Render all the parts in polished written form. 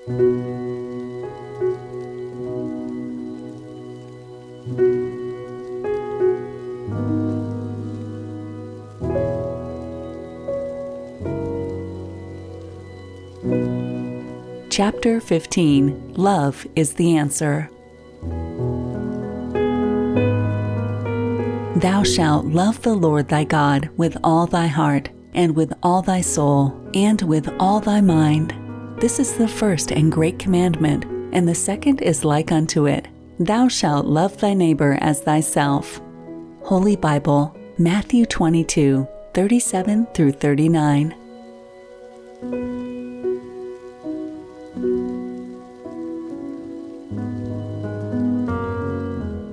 Chapter 15. Love is the Answer. Thou shalt love the Lord thy God with all thy heart, and with all thy soul, and with all thy mind. This is the first and great commandment, and the second is like unto it. Thou shalt love thy neighbor as thyself. Holy Bible, Matthew 22, 37 through 39.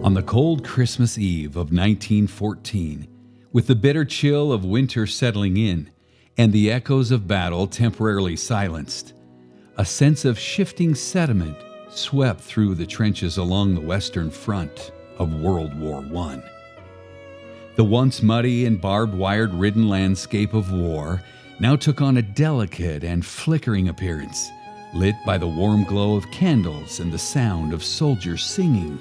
On the cold Christmas Eve of 1914, with the bitter chill of winter settling in and the echoes of battle temporarily silenced, a sense of shifting sediment swept through the trenches along the Western Front of World War I. The once muddy and barbed-wire-ridden landscape of war now took on a delicate and flickering appearance, lit by the warm glow of candles and the sound of soldiers singing.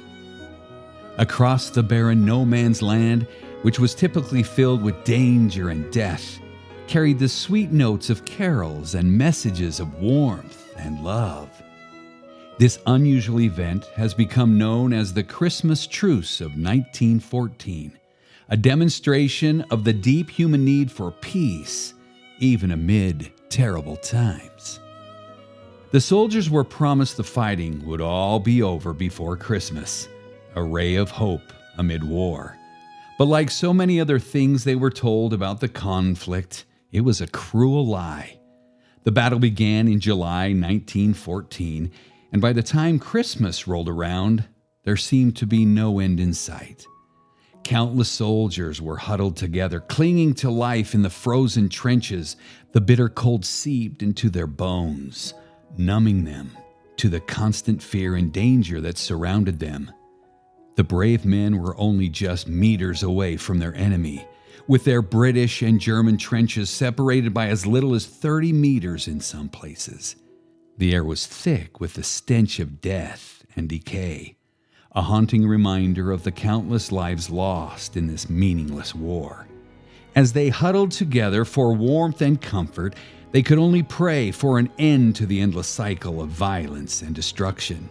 Across the barren no-man's land, which was typically filled with danger and death, carried the sweet notes of carols and messages of warmth and love. This unusual event has become known as the Christmas Truce of 1914, a demonstration of the deep human need for peace, even amid terrible times. The soldiers were promised the fighting would all be over before Christmas, a ray of hope amid war. But like so many other things they were told about the conflict, it was a cruel lie. The battle began in July 1914, and by the time Christmas rolled around, there seemed to be no end in sight. Countless soldiers were huddled together, clinging to life in the frozen trenches. The bitter cold seeped into their bones, numbing them to the constant fear and danger that surrounded them. The brave men were only just meters away from their enemy, with their British and German trenches separated by as little as 30 meters in some places. The air was thick with the stench of death and decay, a haunting reminder of the countless lives lost in this meaningless war. As they huddled together for warmth and comfort, they could only pray for an end to the endless cycle of violence and destruction.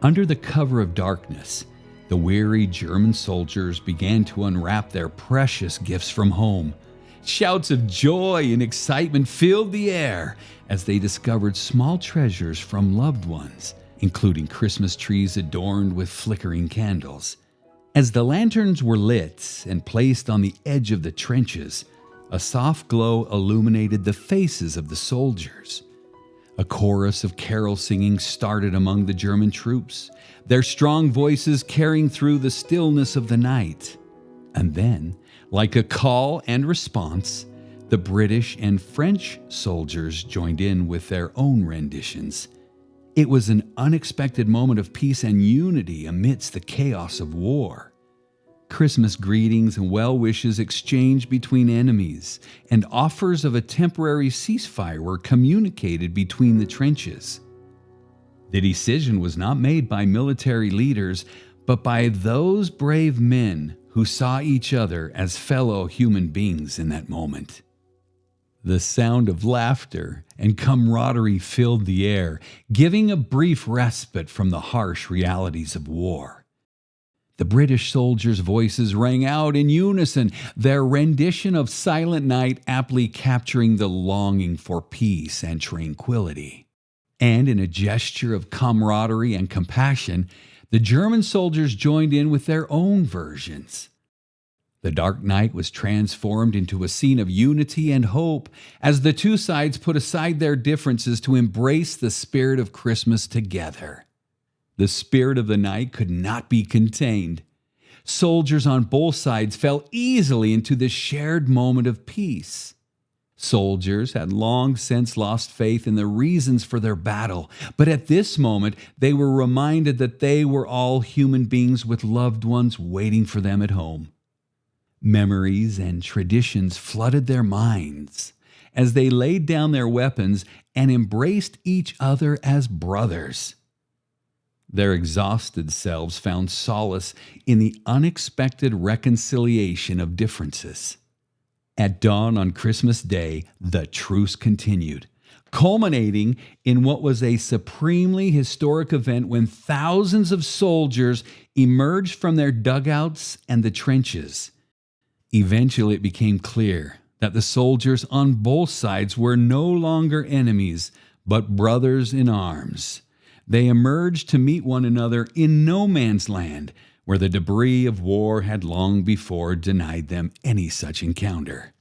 Under the cover of darkness, the weary German soldiers began to unwrap their precious gifts from home. Shouts of joy and excitement filled the air as they discovered small treasures from loved ones, including Christmas trees adorned with flickering candles. As the lanterns were lit and placed on the edge of the trenches, a soft glow illuminated the faces of the soldiers. A chorus of carol singing started among the German troops, their strong voices carrying through the stillness of the night. And then, like a call and response, the British and French soldiers joined in with their own renditions. It was an unexpected moment of peace and unity amidst the chaos of war. Christmas greetings and well wishes exchanged between enemies, and offers of a temporary ceasefire were communicated between the trenches. The decision was not made by military leaders, but by those brave men who saw each other as fellow human beings in that moment. The sound of laughter and camaraderie filled the air, giving a brief respite from the harsh realities of war. The British soldiers' voices rang out in unison, their rendition of Silent Night aptly capturing the longing for peace and tranquility. And in a gesture of camaraderie and compassion, the German soldiers joined in with their own versions. The dark night was transformed into a scene of unity and hope as the two sides put aside their differences to embrace the spirit of Christmas together. The spirit of the night could not be contained. Soldiers on both sides fell easily into this shared moment of peace. Soldiers had long since lost faith in the reasons for their battle, but at this moment they were reminded that they were all human beings with loved ones waiting for them at home. Memories and traditions flooded their minds, as they laid down their weapons and embraced each other as brothers. Their exhausted selves found solace in the unexpected reconciliation of differences. At dawn on Christmas Day, the truce continued, culminating in what was a supremely historic event when thousands of soldiers emerged from their dugouts and the trenches. Eventually, it became clear that the soldiers on both sides were no longer enemies, but brothers in arms. They emerged to meet one another in no man's land, where the debris of war had long before denied them any such encounter.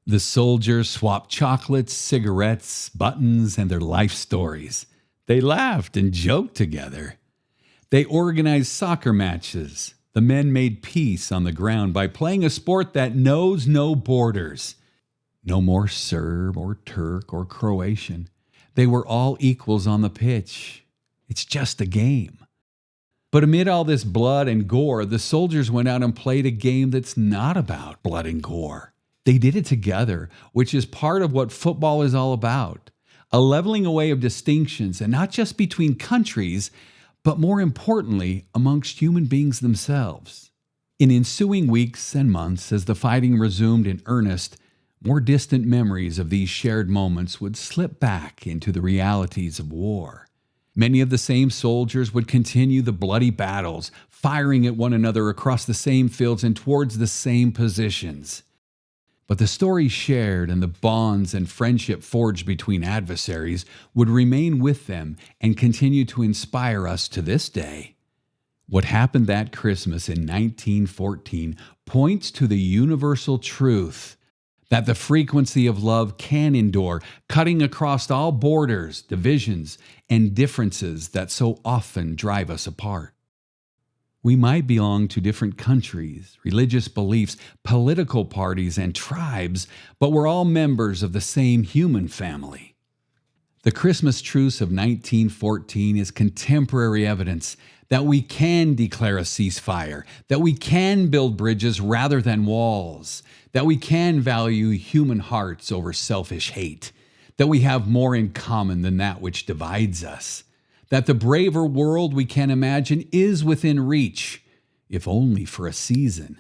The soldiers swapped chocolates, cigarettes, buttons, and their life stories. They laughed and joked together. They organized soccer matches. The men made peace on the ground by playing a sport that knows no borders. No more Serb or Turk or Croatian. They were all equals on the pitch. It's just a game. But amid all this blood and gore, the soldiers went out and played a game that's not about blood and gore. They did it together, which is part of what football is all about. A leveling away of distinctions, and not just between countries, but more importantly, amongst human beings themselves. In ensuing weeks and months, as the fighting resumed in earnest, more distant memories of these shared moments would slip back into the realities of war. Many of the same soldiers would continue the bloody battles, firing at one another across the same fields and towards the same positions. But the stories shared and the bonds and friendship forged between adversaries would remain with them and continue to inspire us to this day. What happened that Christmas in 1914 points to the universal truth that the frequency of love can endure, cutting across all borders, divisions, and differences that so often drive us apart. We might belong to different countries, religious beliefs, political parties, and tribes, but we're all members of the same human family. The Christmas truce of 1914 is contemporary evidence that we can declare a ceasefire, that we can build bridges rather than walls, that we can value human hearts over selfish hate, that we have more in common than that which divides us, that the braver world we can imagine is within reach, if only for a season.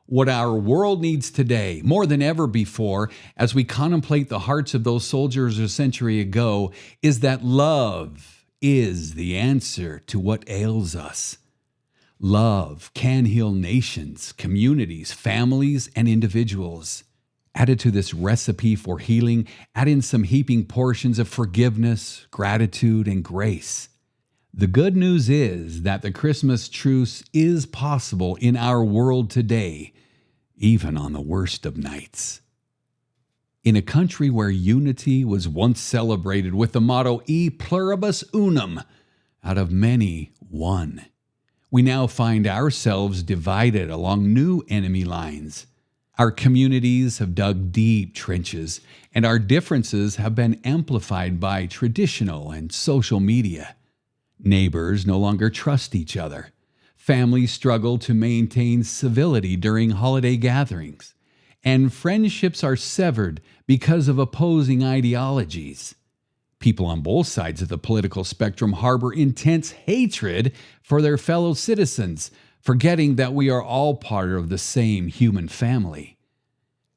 What our world needs today, more than ever before, as we contemplate the hearts of those soldiers a century ago, is that love is the answer to what ails us. Love can heal nations, communities, families, and individuals. Added to this recipe for healing, add in some heaping portions of forgiveness, gratitude, and grace. The good news is that the Christmas truce is possible in our world today, even on the worst of nights. In a country where unity was once celebrated with the motto E pluribus unum, out of many, one, we now find ourselves divided along new enemy lines. Our communities have dug deep trenches, and our differences have been amplified by traditional and social media. Neighbors no longer trust each other. Families struggle to maintain civility during holiday gatherings, and friendships are severed because of opposing ideologies. People on both sides of the political spectrum harbor intense hatred for their fellow citizens, forgetting that we are all part of the same human family.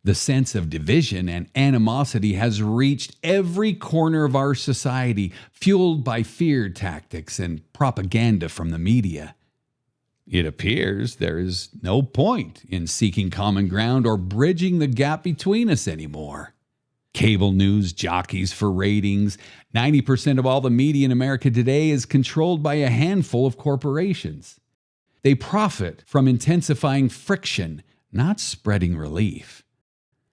The sense of division and animosity has reached every corner of our society, fueled by fear tactics and propaganda from the media. It appears there is no point in seeking common ground or bridging the gap between us anymore. Cable news jockeys for ratings. 90% of all the media in America today is controlled by a handful of corporations. They profit from intensifying friction, not spreading relief.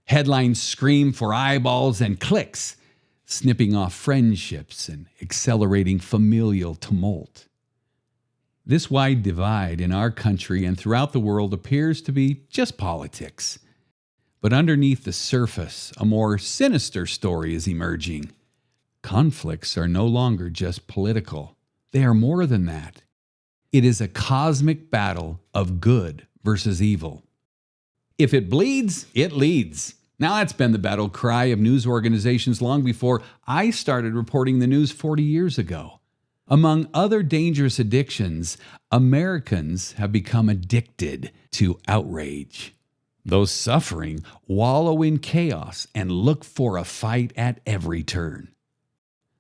Headlines scream for eyeballs and clicks, snipping off friendships and accelerating familial tumult. This wide divide in our country and throughout the world appears to be just politics. But underneath the surface, a more sinister story is emerging. Conflicts are no longer just political. They are more than that. It is a cosmic battle of good versus evil. If it bleeds, it leads. Now, that's been the battle cry of news organizations long before I started reporting the news 40 years ago. Among other dangerous addictions, Americans have become addicted to outrage. Those suffering wallow in chaos and look for a fight at every turn.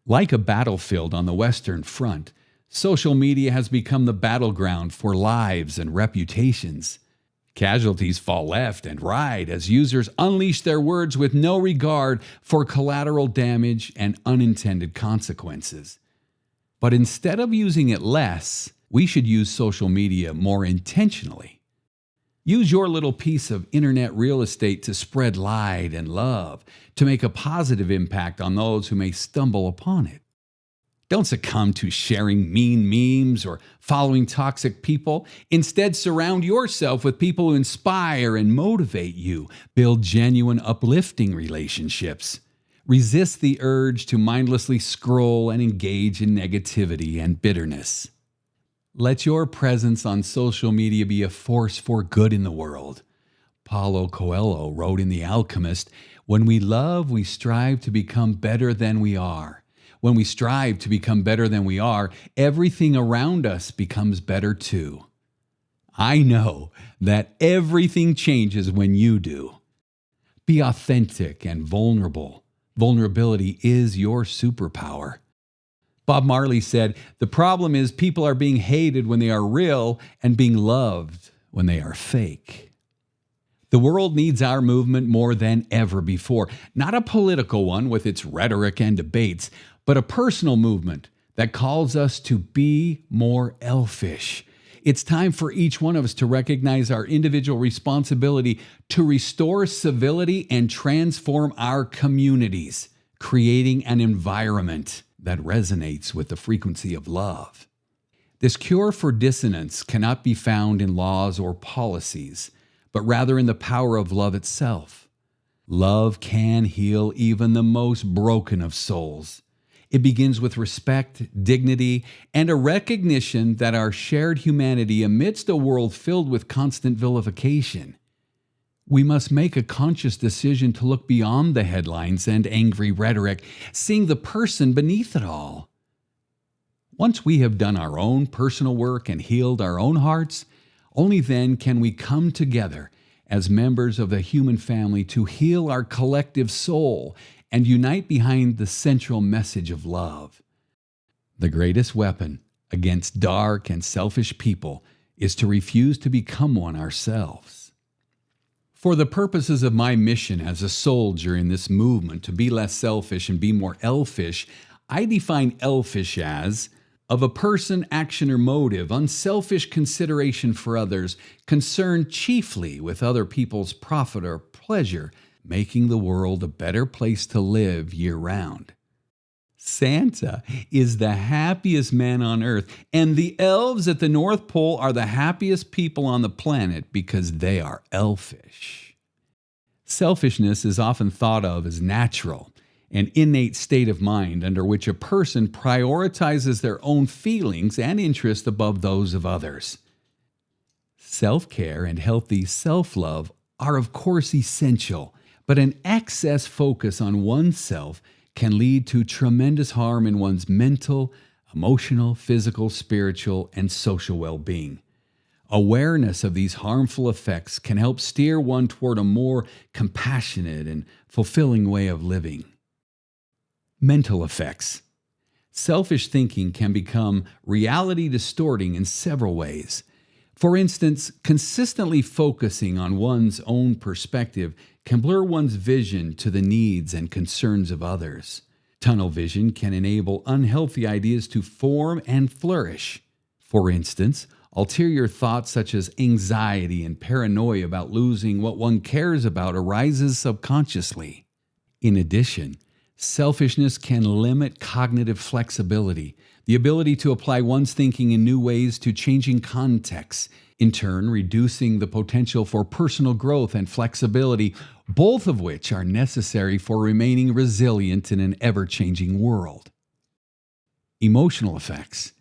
Like a battlefield on the Western Front, social media has become the battleground for lives and reputations. Casualties fall left and right as users unleash their words with no regard for collateral damage and unintended consequences. But instead of using it less, we should use social media more intentionally. Use your little piece of internet real estate to spread light and love, to make a positive impact on those who may stumble upon it. Don't succumb to sharing mean memes or following toxic people. Instead, surround yourself with people who inspire and motivate you. Build genuine, uplifting relationships. Resist the urge to mindlessly scroll and engage in negativity and bitterness. Let your presence on social media be a force for good in the world. Paulo Coelho wrote in The Alchemist, "When we love, we strive to become better than we are. When we strive to become better than we are, everything around us becomes better too." I know that everything changes when you do. Be authentic and vulnerable. Vulnerability is your superpower. Bob Marley said, "The problem is people are being hated when they are real and being loved when they are fake." The world needs our movement more than ever before. Not a political one with its rhetoric and debates, but a personal movement that calls us to be more elfish. It's time for each one of us to recognize our individual responsibility to restore civility and transform our communities, creating an environment that resonates with the frequency of love. This cure for dissonance cannot be found in laws or policies, but rather in the power of love itself. Love can heal even the most broken of souls. It begins with respect, dignity, and a recognition that our shared humanity amidst a world filled with constant vilification. We must make a conscious decision to look beyond the headlines and angry rhetoric, seeing the person beneath it all. Once we have done our own personal work and healed our own hearts, only then can we come together as members of the human family to heal our collective soul and unite behind the central message of love. The greatest weapon against dark and selfish people is to refuse to become one ourselves. For the purposes of my mission as a soldier in this movement to be less selfish and be more elfish, I define elfish as of a person, action, or motive, unselfish consideration for others, concerned chiefly with other people's profit or pleasure, making the world a better place to live year-round. Santa is the happiest man on earth, and the elves at the North Pole are the happiest people on the planet because they are elfish. Selfishness is often thought of as natural, an innate state of mind under which a person prioritizes their own feelings and interests above those of others. Self-care and healthy self-love are of course essential, but an excess focus on oneself can lead to tremendous harm in one's mental, emotional, physical, spiritual, and social well-being. Awareness of these harmful effects can help steer one toward a more compassionate and fulfilling way of living. Mental effects. Selfish thinking can become reality distorting in several ways. For instance, consistently focusing on one's own perspective can blur one's vision to the needs and concerns of others. Tunnel vision can enable unhealthy ideas to form and flourish. For instance, ulterior thoughts such as anxiety and paranoia about losing what one cares about arises subconsciously. In addition, selfishness can limit cognitive flexibility, the ability to apply one's thinking in new ways to changing contexts, in turn reducing the potential for personal growth and flexibility, both of which are necessary for remaining resilient in an ever-changing world. Emotional effects.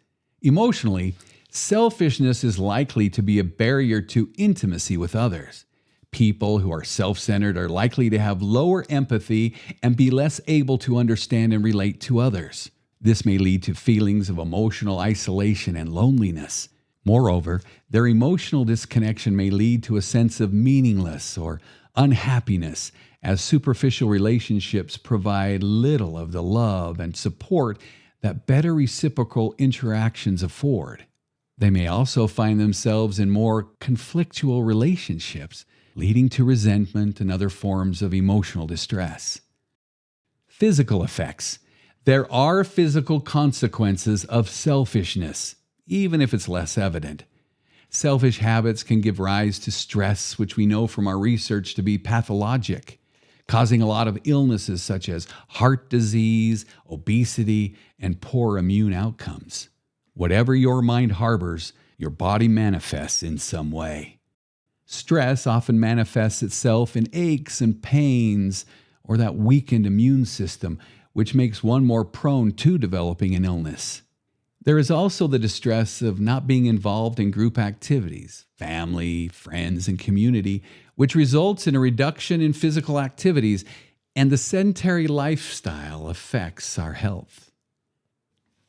Emotionally, selfishness is likely to be a barrier to intimacy with others. People who are self-centered are likely to have lower empathy and be less able to understand and relate to others. This may lead to feelings of emotional isolation and loneliness. Moreover, their emotional disconnection may lead to a sense of meaningless or unhappiness, as superficial relationships provide little of the love and support that better reciprocal interactions afford. They may also find themselves in more conflictual relationships, leading to resentment and other forms of emotional distress. Physical effects. There are physical consequences of selfishness, even if it's less evident. Selfish habits can give rise to stress, which we know from our research to be pathologic, causing a lot of illnesses such as heart disease, obesity, and poor immune outcomes. Whatever your mind harbors, your body manifests in some way. Stress often manifests itself in aches and pains or that weakened immune system, which makes one more prone to developing an illness. There is also the distress of not being involved in group activities, family, friends, and community, which results in a reduction in physical activities, and the sedentary lifestyle affects our health.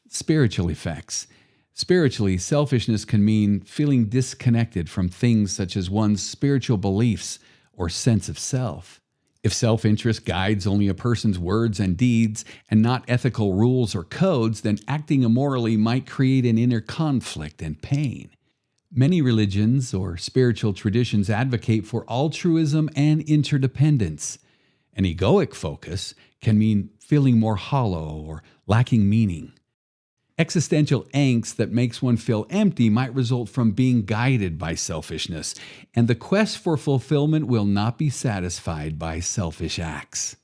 Spiritual effects. Spiritually, selfishness can mean feeling disconnected from things such as one's spiritual beliefs or sense of self. If self-interest guides only a person's words and deeds and not ethical rules or codes, then acting immorally might create an inner conflict and pain. Many religions or spiritual traditions advocate for altruism and interdependence. An egoic focus can mean feeling more hollow or lacking meaning. Existential angst that makes one feel empty might result from being guided by selfishness, and the quest for fulfillment will not be satisfied by selfish acts.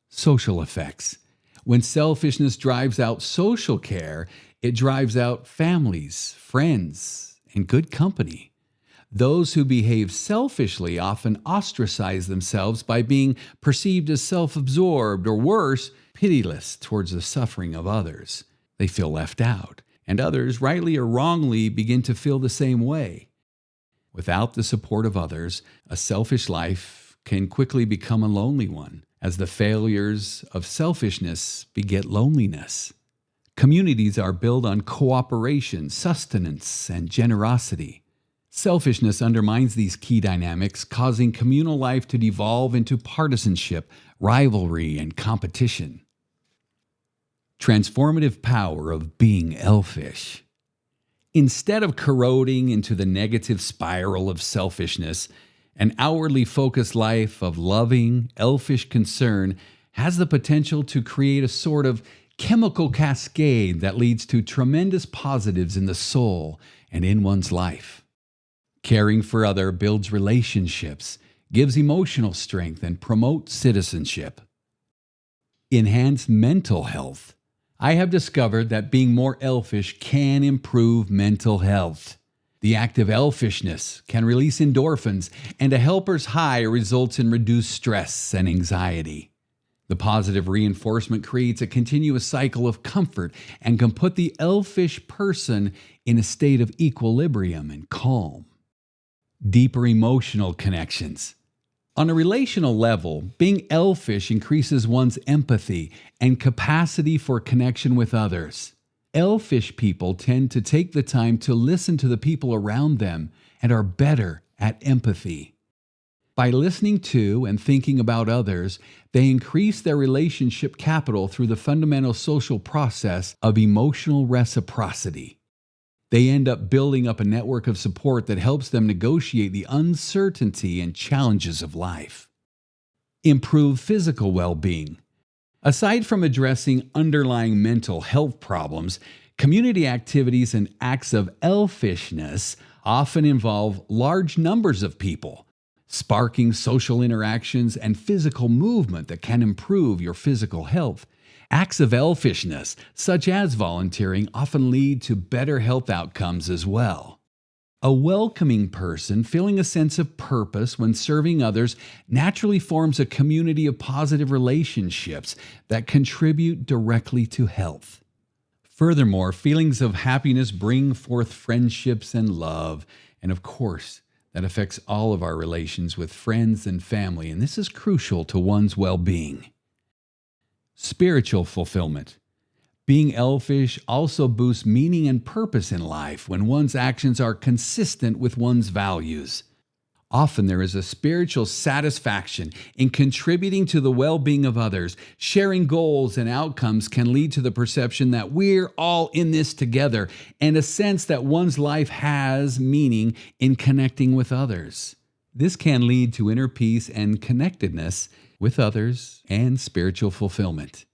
Social effects. When selfishness drives out social care, it drives out families, friends, and good company. Those who behave selfishly often ostracize themselves by being perceived as self-absorbed or worse, pitiless towards the suffering of others. They feel left out, and others, rightly or wrongly, begin to feel the same way. Without the support of others, a selfish life can quickly become a lonely one, as the failures of selfishness beget loneliness. Communities are built on cooperation, sustenance, and generosity. Selfishness undermines these key dynamics, causing communal life to devolve into partisanship, rivalry, and competition. Transformative power of being elfish. Instead of corroding into the negative spiral of selfishness, an outwardly focused life of loving, elfish concern has the potential to create a sort of chemical cascade that leads to tremendous positives in the soul and in one's life. Caring for others builds relationships, gives emotional strength, and promotes citizenship. Enhance mental health. I have discovered that being more elfish can improve mental health. The act of elfishness can release endorphins, and a helper's high results in reduced stress and anxiety. The positive reinforcement creates a continuous cycle of comfort and can put the elfish person in a state of equilibrium and calm. Deeper emotional connections. On a relational level, being elfish increases one's empathy and capacity for connection with others. Elfish people tend to take the time to listen to the people around them and are better at empathy. By listening to and thinking about others, they increase their relationship capital through the fundamental social process of emotional reciprocity. They end up building up a network of support that helps them negotiate the uncertainty and challenges of life. Improve physical well-being. Aside from addressing underlying mental health problems, community activities and acts of elfishness often involve large numbers of people, sparking social interactions and physical movement that can improve your physical health. Acts of elfishness, such as volunteering, often lead to better health outcomes as well. A welcoming person feeling a sense of purpose when serving others naturally forms a community of positive relationships that contribute directly to health. Furthermore, feelings of happiness bring forth friendships and love, and of course, that affects all of our relations with friends and family, and this is crucial to one's well-being. Spiritual fulfillment. Being elfish also boosts meaning and purpose in life when one's actions are consistent with one's values. Often there is a spiritual satisfaction in contributing to the well-being of others. Sharing goals and outcomes can lead to the perception that we're all in this together and a sense that one's life has meaning in connecting with others. This can lead to inner peace and connectedness with others and spiritual fulfillment.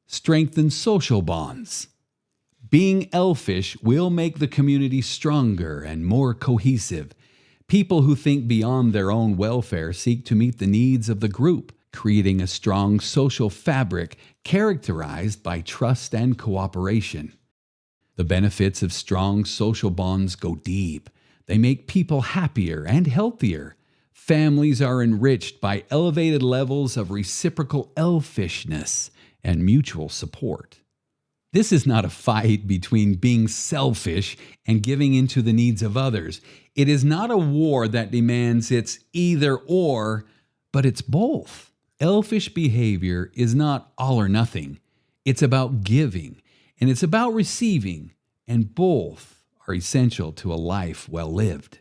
Strengthen social bonds. Being elfish will make the community stronger and more cohesive. People who think beyond their own welfare seek to meet the needs of the group, creating a strong social fabric characterized by trust and cooperation. The benefits of strong social bonds go deep. They make people happier and healthier. Families are enriched by elevated levels of reciprocal elfishness and mutual support. This is not a fight between being selfish and giving into the needs of others. It is not a war that demands it's either or, but it's both. Elfish behavior is not all or nothing. It's about giving, and it's about receiving, and both are essential to a life well lived.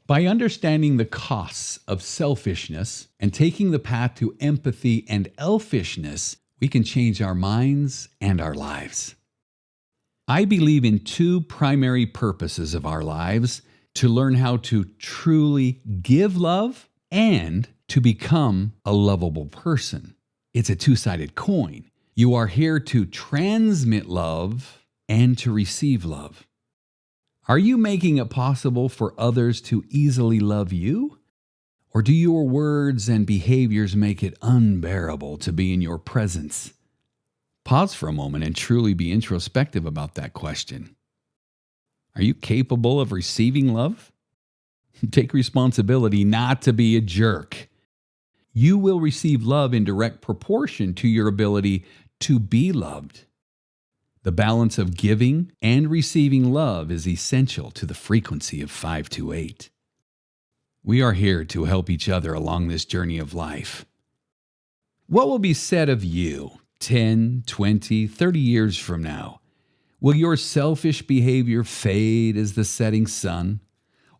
By understanding the costs of selfishness and taking the path to empathy and elfishness, we can change our minds and our lives. I believe in two primary purposes of our lives: to learn how to truly give love and to become a lovable person. It's a two-sided coin. You are here to transmit love and to receive love. Are you making it possible for others to easily love you? Or do your words and behaviors make it unbearable to be in your presence? Pause for a moment and truly be introspective about that question. Are you capable of receiving love? Take responsibility not to be a jerk. You will receive love in direct proportion to your ability to be loved. The balance of giving and receiving love is essential to the frequency of 528. We are here to help each other along this journey of life. What will be said of you 10, 20, 30 years from now? Will your selfish behavior fade as the setting sun?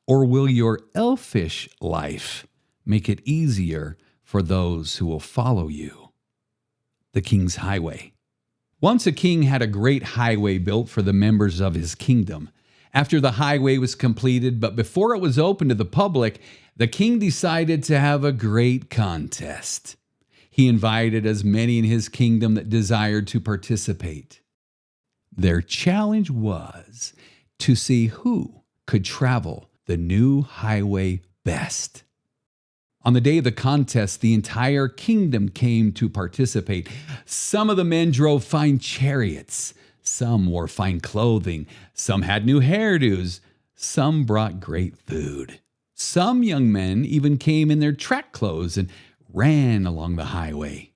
Or will your elfish life make it easier for those who will follow you? The King's Highway. Once a king had a great highway built for the members of his kingdom. After the highway was completed, but before it was open to the public, the king decided to have a great contest. He invited as many in his kingdom that desired to participate. Their challenge was to see who could travel the new highway best. On the day of the contest, the entire kingdom came to participate. Some of the men drove fine chariots. Some wore fine clothing. Some had new hairdos. Some brought great food. Some young men even came in their track clothes and ran along the highway.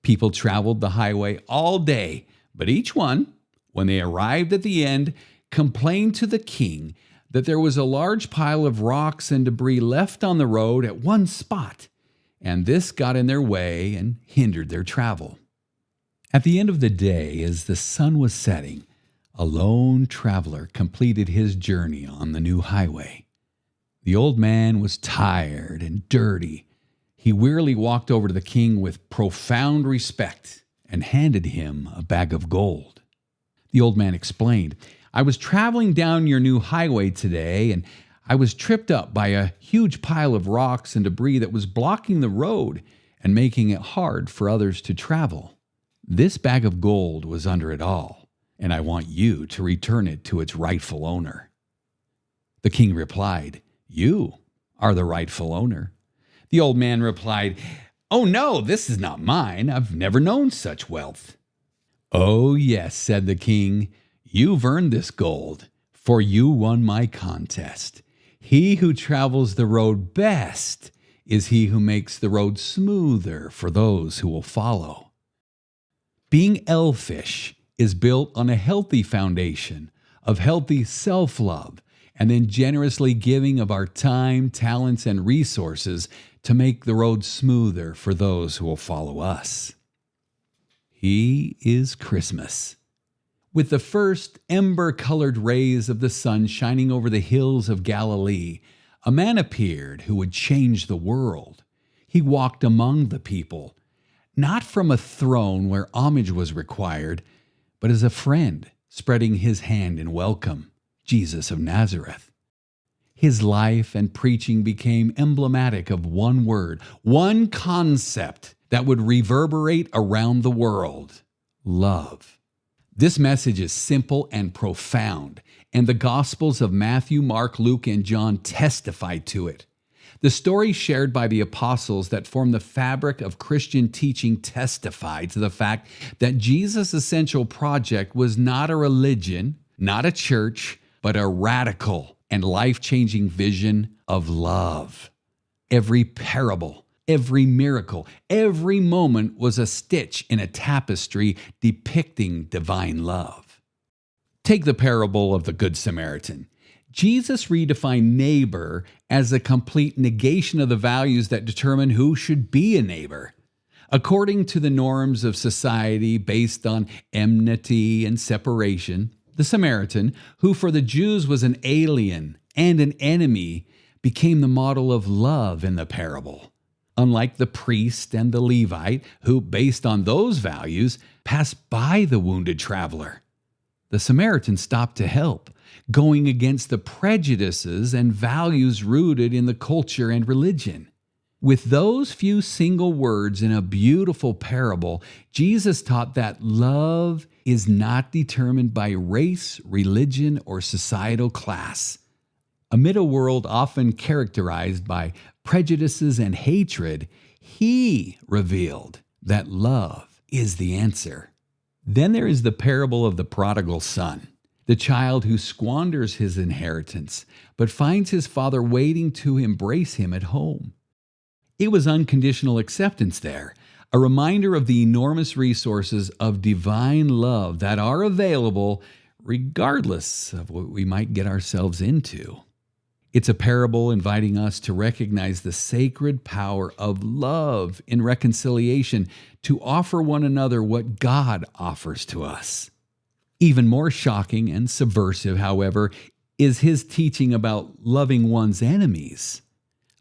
People traveled the highway all day, but each one, when they arrived at the end, complained to the king that there was a large pile of rocks and debris left on the road at one spot, and this got in their way and hindered their travel. At the end of the day, as the sun was setting, a lone traveler completed his journey on the new highway. The old man was tired and dirty. He wearily walked over to the king with profound respect and handed him a bag of gold. The old man explained, "I was traveling down your new highway today, and I was tripped up by a huge pile of rocks and debris that was blocking the road and making it hard for others to travel. This bag of gold was under it all, and I want you to return it to its rightful owner." The king replied, "You are the rightful owner." The old man replied, "Oh no, this is not mine. I've never known such wealth." "Oh yes," said the king, "you've earned this gold, for you won my contest. He who travels the road best is he who makes the road smoother for those who will follow." Being elfish is built on a healthy foundation of healthy self-love and then generously giving of our time, talents, and resources to make the road smoother for those who will follow us. He is Christmas. With the first ember-colored rays of the sun shining over the hills of Galilee, a man appeared who would change the world. He walked among the people, not from a throne where homage was required, but as a friend, spreading his hand in welcome, Jesus of Nazareth. His life and preaching became emblematic of one word, one concept that would reverberate around the world: love. This message is simple and profound, and the Gospels of Matthew, Mark, Luke, and John testify to it. The stories shared by the apostles that form the fabric of Christian teaching testify to the fact that Jesus' essential project was not a religion, not a church, but a radical and life-changing vision of love. Every parable, every miracle, every moment was a stitch in a tapestry depicting divine love. Take the parable of the Good Samaritan. Jesus redefined neighbor as a complete negation of the values that determine who should be a neighbor. According to the norms of society based on enmity and separation, the Samaritan, who for the Jews was an alien and an enemy, became the model of love in the parable. Unlike the priest and the Levite, who, based on those values, passed by the wounded traveler, the Samaritan stopped to help, going against the prejudices and values rooted in the culture and religion. With those few single words in a beautiful parable, Jesus taught that love is not determined by race, religion, or societal class. Amid a world often characterized by prejudices and hatred, he revealed that love is the answer. Then there is the parable of the prodigal son, the child who squanders his inheritance, but finds his father waiting to embrace him at home. It was unconditional acceptance there, a reminder of the enormous resources of divine love that are available regardless of what we might get ourselves into. It's a parable inviting us to recognize the sacred power of love in reconciliation, to offer one another what God offers to us. Even more shocking and subversive, however, is his teaching about loving one's enemies.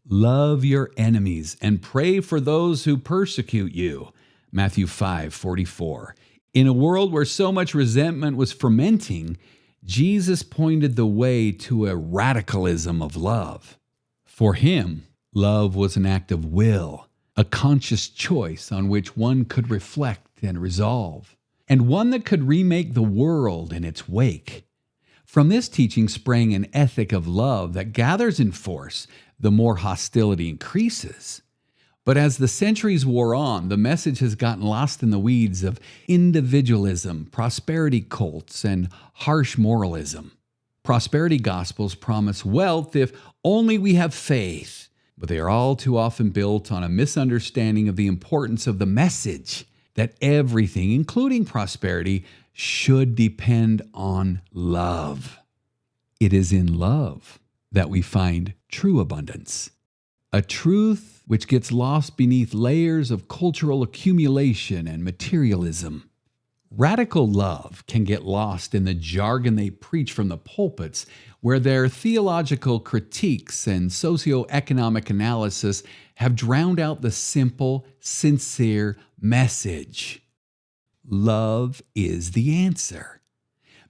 Love your enemies and pray for those who persecute you. Matthew 5:44. In a world where so much resentment was fermenting, Jesus pointed the way to a radicalism of love. For him, love was an act of will, a conscious choice on which one could reflect and resolve, and one that could remake the world in its wake. From this teaching sprang an ethic of love that gathers in force the more hostility increases. But as the centuries wore on, the message has gotten lost in the weeds of individualism, prosperity cults, and harsh moralism. Prosperity gospels promise wealth if only we have faith, but they are all too often built on a misunderstanding of the importance of the message that everything, including prosperity, should depend on love. It is in love that we find true abundance, a truth which gets lost beneath layers of cultural accumulation and materialism. Radical love can get lost in the jargon they preach from the pulpits, where their theological critiques and socioeconomic analysis have drowned out the simple, sincere message. Love is the answer.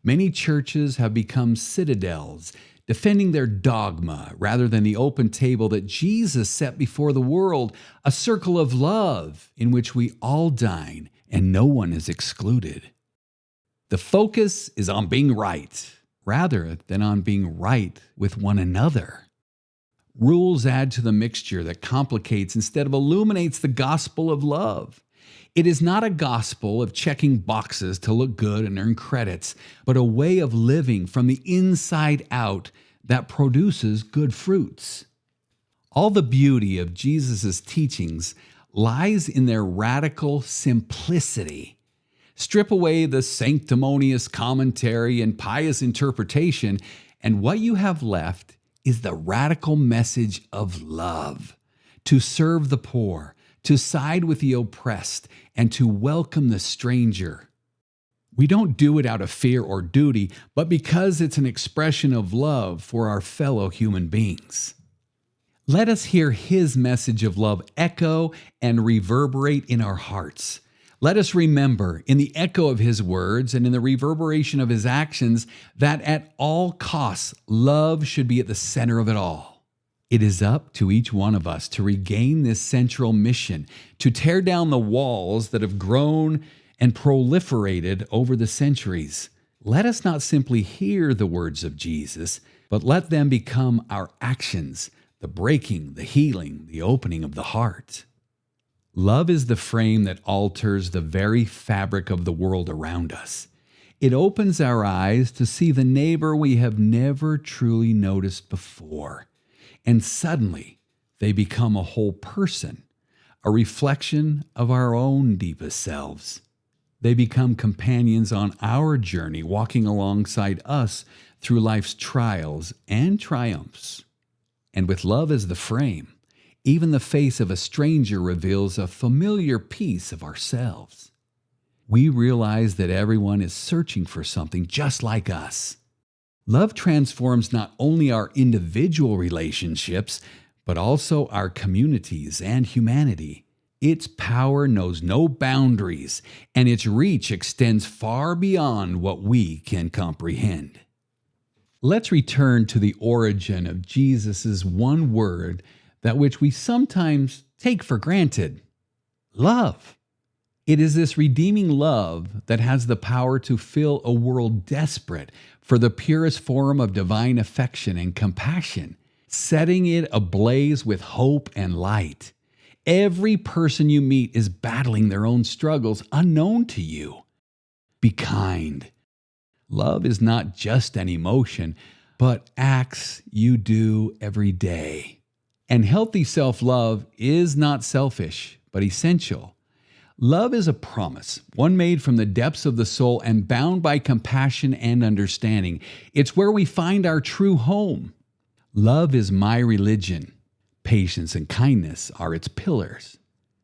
Many churches have become citadels, defending their dogma rather than the open table that Jesus set before the world, a circle of love in which we all dine and no one is excluded. The focus is on being right rather than on being right with one another. Rules add to the mixture that complicates instead of illuminates the gospel of love. It is not a gospel of checking boxes to look good and earn credits, but a way of living from the inside out that produces good fruits. All the beauty of Jesus' teachings lies in their radical simplicity. Strip away the sanctimonious commentary and pious interpretation, And what you have left is the radical message of love, to serve the poor, to side with the oppressed, and to welcome the stranger. We don't do it out of fear or duty, but because it's an expression of love for our fellow human beings. Let us hear His message of love echo and reverberate in our hearts. Let us remember, in the echo of His words and in the reverberation of His actions, that at all costs, love should be at the center of it all. It is up to each one of us to regain this central mission, to tear down the walls that have grown and proliferated over the centuries. Let us not simply hear the words of Jesus, but let them become our actions, the breaking, the healing, the opening of the heart. Love is the frame that alters the very fabric of the world around us. It opens our eyes to see the neighbor we have never truly noticed before. And suddenly, they become a whole person, a reflection of our own deepest selves. They become companions on our journey, walking alongside us through life's trials and triumphs. And with love as the frame, even the face of a stranger reveals a familiar piece of ourselves. We realize that everyone is searching for something just like us. Love transforms not only our individual relationships, but also our communities and humanity. Its power knows no boundaries, and its reach extends far beyond what we can comprehend. Let's return to the origin of Jesus' one word, that which we sometimes take for granted: love. It is this redeeming love that has the power to fill a world desperate for the purest form of divine affection and compassion, setting it ablaze with hope and light. Every person you meet is battling their own struggles unknown to you. Be kind. Love is not just an emotion, but acts you do every day. And healthy self-love is not selfish, but essential. Love is a promise, one made from the depths of the soul and bound by compassion and understanding. It's where we find our true home. Love is my religion. Patience and kindness are its pillars.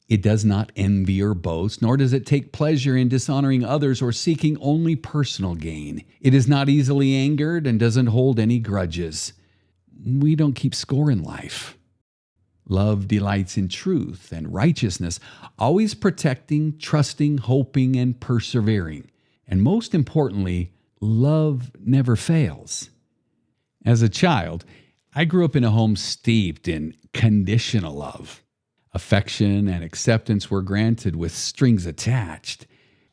It does not envy or boast, nor does it take pleasure in dishonoring others or seeking only personal gain. It is not easily angered and doesn't hold any grudges. We don't keep score in life. Love delights in truth and righteousness, always protecting, trusting, hoping, and persevering. And most importantly, love never fails. As a child, I grew up in a home steeped in conditional love. Affection and acceptance were granted with strings attached.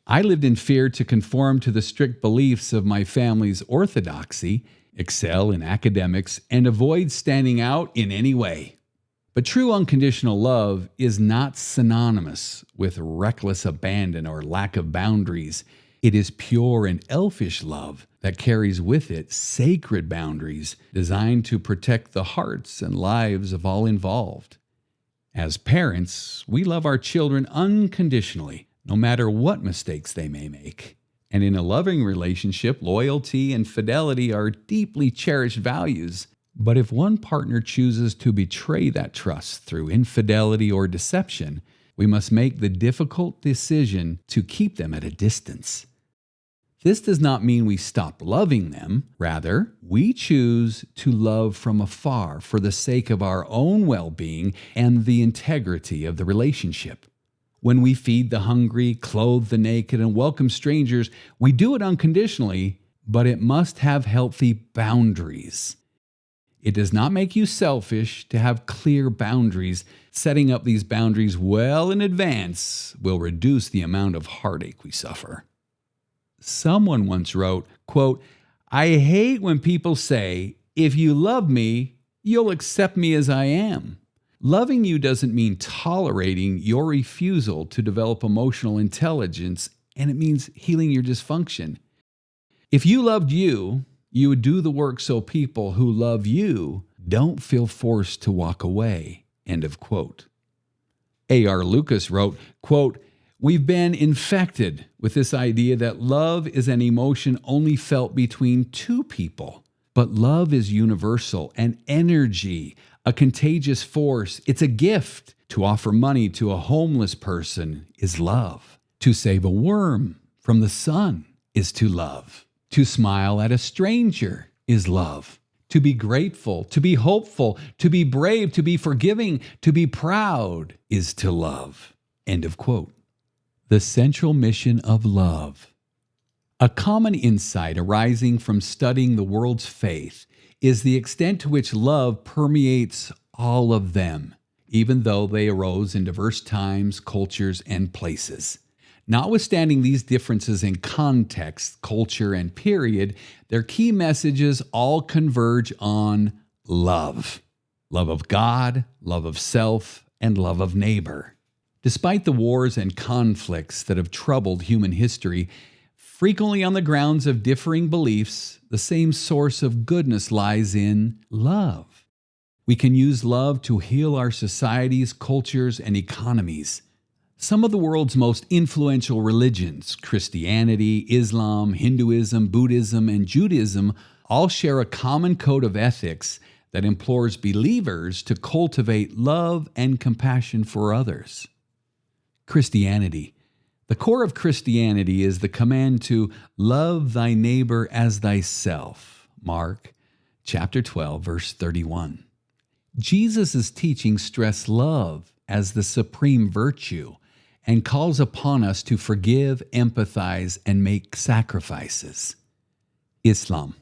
I lived in fear to conform to the strict beliefs of my family's orthodoxy, excel in academics, and avoid standing out in any way. But true unconditional love is not synonymous with reckless abandon or lack of boundaries. It is pure and elfish love that carries with it sacred boundaries designed to protect the hearts and lives of all involved. As parents, we love our children unconditionally, no matter what mistakes they may make. And in a loving relationship, loyalty and fidelity are deeply cherished values. But if one partner chooses to betray that trust through infidelity or deception, we must make the difficult decision to keep them at a distance. This does not mean we stop loving them. Rather, we choose to love from afar for the sake of our own well-being and the integrity of the relationship. When we feed the hungry, clothe the naked, and welcome strangers, we do it unconditionally, but it must have healthy boundaries. It does not make you selfish to have clear boundaries. Setting up these boundaries well in advance will reduce the amount of heartache we suffer. Someone once wrote, quote, "I hate when people say, if you love me, you'll accept me as I am. Loving you doesn't mean tolerating your refusal to develop emotional intelligence, and it means healing your dysfunction. If you loved you, you would do the work so people who love you don't feel forced to walk away." End of quote. A.R. Lucas wrote, quote, "We've been infected with this idea that love is an emotion only felt between two people. But love is universal, an energy, a contagious force. It's a gift. To offer money to a homeless person is love. To save a worm from the sun is to love. To smile at a stranger is love. To be grateful, to be hopeful, to be brave, to be forgiving, to be proud is to love. End of quote. The central mission of love. A common insight arising from studying the world's faith is the extent to which love permeates all of them, even though they arose in diverse times, cultures, and places. Notwithstanding these differences in context, culture, and period, their key messages all converge on love. Love of God, love of self, and love of neighbor. Despite the wars and conflicts that have troubled human history, frequently on the grounds of differing beliefs, the same source of goodness lies in love. We can use love to heal our societies, cultures, and economies. Some of the world's most influential religions, Christianity, Islam, Hinduism, Buddhism, and Judaism, all share a common code of ethics that implores believers to cultivate love and compassion for others. Christianity. The core of Christianity is the command to love thy neighbor as thyself. Mark chapter 12, verse 31. Jesus' teachings stress love as the supreme virtue and calls upon us to forgive, empathize, and make sacrifices. Islam.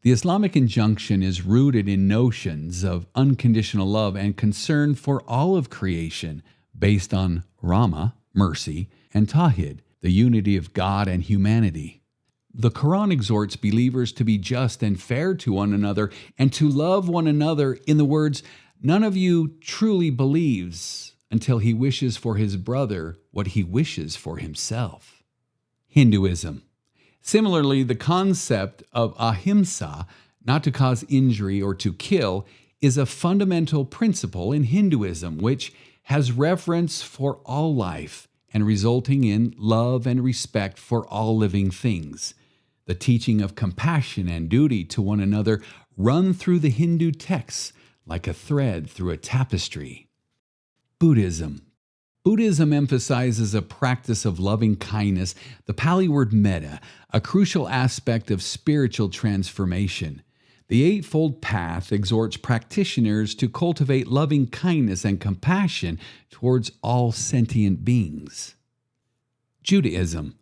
The Islamic injunction is rooted in notions of unconditional love and concern for all of creation based on Rahmah, mercy, and Tawhid, the unity of God and humanity. The Quran exhorts believers to be just and fair to one another and to love one another in the words, "None of you truly believes until he wishes for his brother what he wishes for himself." Hinduism. Similarly, the concept of ahimsa, not to cause injury or to kill, is a fundamental principle in Hinduism, which has reverence for all life and resulting in love and respect for all living things. The teaching of compassion and duty to one another run through the Hindu texts like a thread through a tapestry. Buddhism. Buddhism emphasizes a practice of loving kindness, the Pali word metta, a crucial aspect of spiritual transformation. The Eightfold Path exhorts practitioners to cultivate loving kindness and compassion towards all sentient beings. Judaism.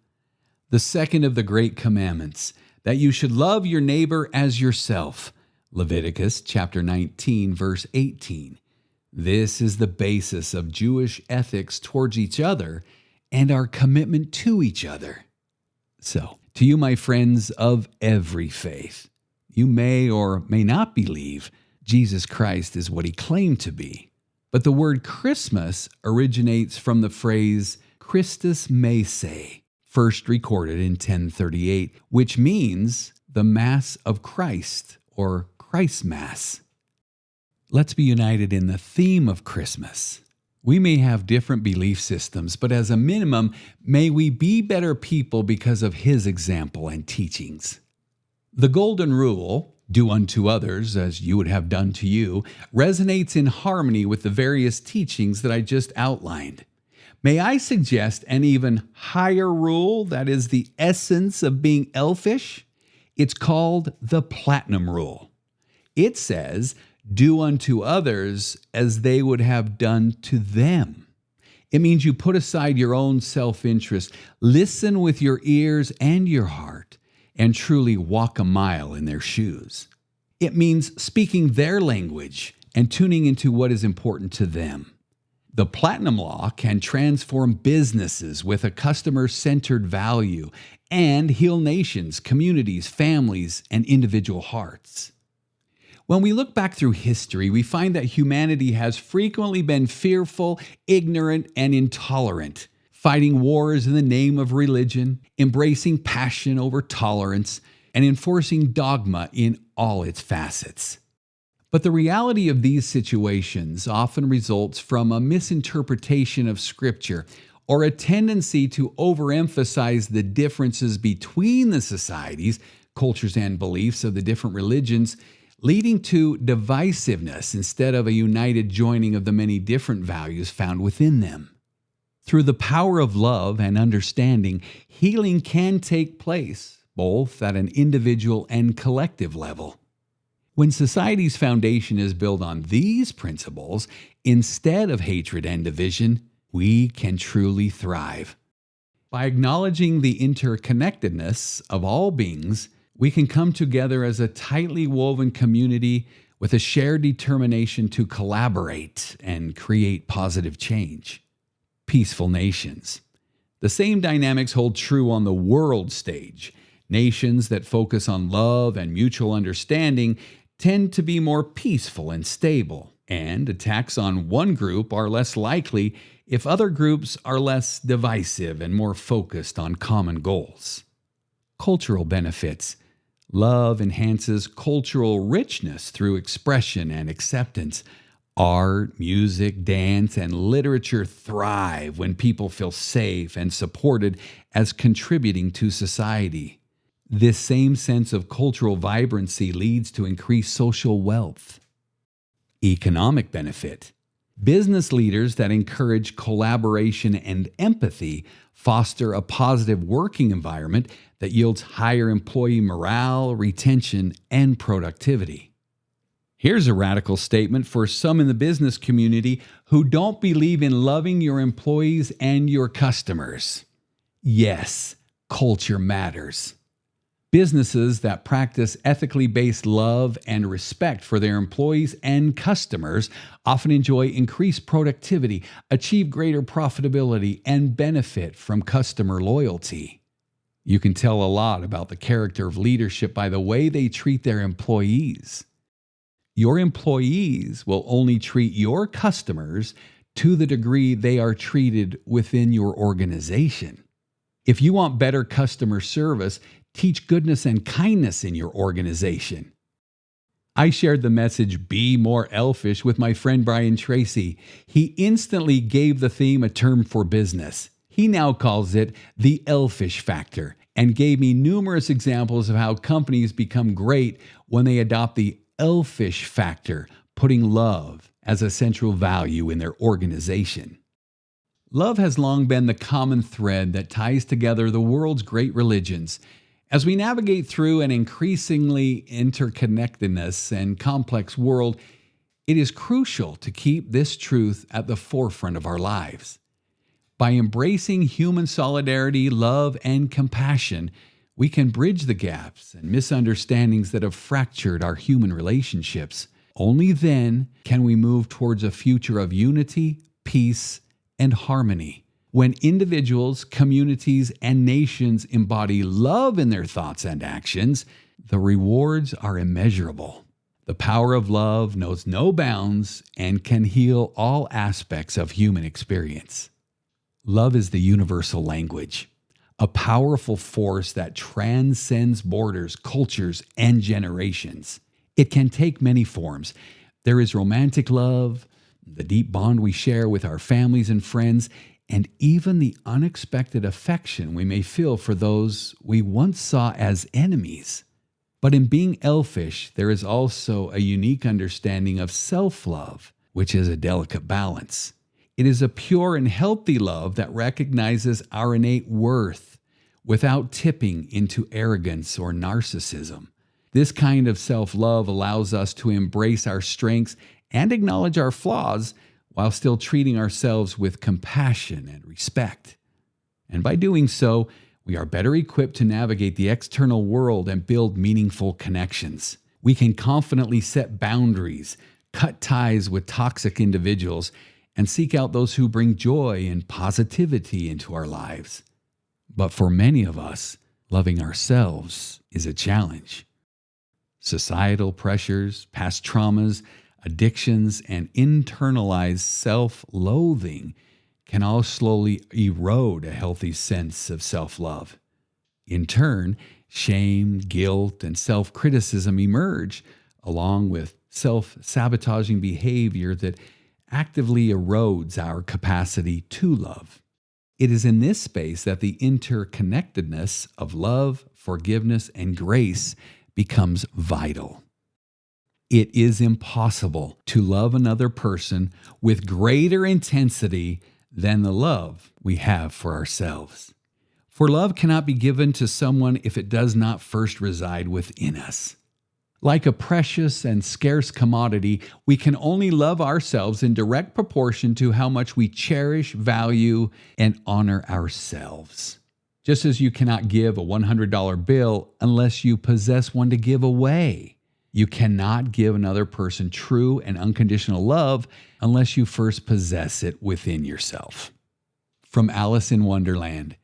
The second of the great commandments, that you should love your neighbor as yourself. Leviticus chapter 19, verse 18. This is the basis of Jewish ethics towards each other and our commitment to each other. So, to you, my friends of every faith, you may or may not believe Jesus Christ is what he claimed to be. But the word Christmas originates from the phrase Christus Messe, first recorded in 1038, which means the Mass of Christ or Christ Mass. Let's be united in the theme of Christmas. We may have different belief systems, but as a minimum, may we be better people because of his example and teachings. The golden rule, do unto others as you would have done to you, resonates in harmony with the various teachings that I just outlined. May I suggest an even higher rule that is the essence of being elfish? It's called the Platinum Rule. It says, do unto others as they would have done to them. It means you put aside your own self-interest, listen with your ears and your heart, and truly walk a mile in their shoes. It means speaking their language and tuning into what is important to them. The Platinum Law can transform businesses with a customer-centered value and heal nations, communities, families, and individual hearts. When we look back through history, we find that humanity has frequently been fearful, ignorant, and intolerant, fighting wars in the name of religion, embracing passion over tolerance, and enforcing dogma in all its facets. But the reality of these situations often results from a misinterpretation of Scripture or a tendency to overemphasize the differences between the societies, cultures and beliefs of the different religions, leading to divisiveness instead of a united joining of the many different values found within them. Through the power of love and understanding, healing can take place, both at an individual and collective level. When society's foundation is built on these principles, instead of hatred and division, we can truly thrive. By acknowledging the interconnectedness of all beings, we can come together as a tightly woven community with a shared determination to collaborate and create positive change. Peaceful nations. The same dynamics hold true on the world stage. Nations that focus on love and mutual understanding tend to be more peaceful and stable, and attacks on one group are less likely if other groups are less divisive and more focused on common goals. Cultural benefits. Love enhances cultural richness through expression and acceptance. Art, music, dance, and literature thrive when people feel safe and supported as contributing to society. This same sense of cultural vibrancy leads to increased social wealth. Economic benefit. Business leaders that encourage collaboration and empathy foster a positive working environment that yields higher employee morale, retention, and productivity. Here's a radical statement for some in the business community who don't believe in loving your employees and your customers. Yes, culture matters. Businesses that practice ethically based love and respect for their employees and customers often enjoy increased productivity, achieve greater profitability, and benefit from customer loyalty. You can tell a lot about the character of leadership by the way they treat their employees. Your employees will only treat your customers to the degree they are treated within your organization. If you want better customer service, teach goodness and kindness in your organization. I shared the message, Be More Elfish, with my friend Brian Tracy. He instantly gave the theme a term for business. He now calls it the Elfish Factor and gave me numerous examples of how companies become great when they adopt the Elfish Factor, putting love as a central value in their organization. Love has long been the common thread that ties together the world's great religions. As we navigate through an increasingly interconnectedness and complex world, it is crucial to keep this truth at the forefront of our lives. By embracing human solidarity, love, and compassion, we can bridge the gaps and misunderstandings that have fractured our human relationships. Only then can we move towards a future of unity, peace, and harmony. When individuals, communities, and nations embody love in their thoughts and actions, the rewards are immeasurable. The power of love knows no bounds and can heal all aspects of human experience. Love is the universal language, a powerful force that transcends borders, cultures, and generations. It can take many forms. There is romantic love, the deep bond we share with our families and friends, and even the unexpected affection we may feel for those we once saw as enemies. But in being elfish, there is also a unique understanding of self-love, which is a delicate balance. It is a pure and healthy love that recognizes our innate worth without tipping into arrogance or narcissism. This kind of self-love allows us to embrace our strengths and acknowledge our flaws while still treating ourselves with compassion and respect. And by doing so, we are better equipped to navigate the external world and build meaningful connections. We can confidently set boundaries, cut ties with toxic individuals, and seek out those who bring joy and positivity into our lives. But for many of us, loving ourselves is a challenge. Societal pressures, past traumas, addictions, and internalized self-loathing can all slowly erode a healthy sense of self-love. In turn, shame, guilt, and self-criticism emerge, along with self-sabotaging behavior that actively erodes our capacity to love. It is in this space that the interconnectedness of love, forgiveness, and grace becomes vital. It is impossible to love another person with greater intensity than the love we have for ourselves. For love cannot be given to someone if it does not first reside within us. Like a precious and scarce commodity, we can only love ourselves in direct proportion to how much we cherish, value, and honor ourselves. Just as you cannot give a $100 bill unless you possess one to give away. You cannot give another person true and unconditional love unless you first possess it within yourself. From Alice in Wonderland.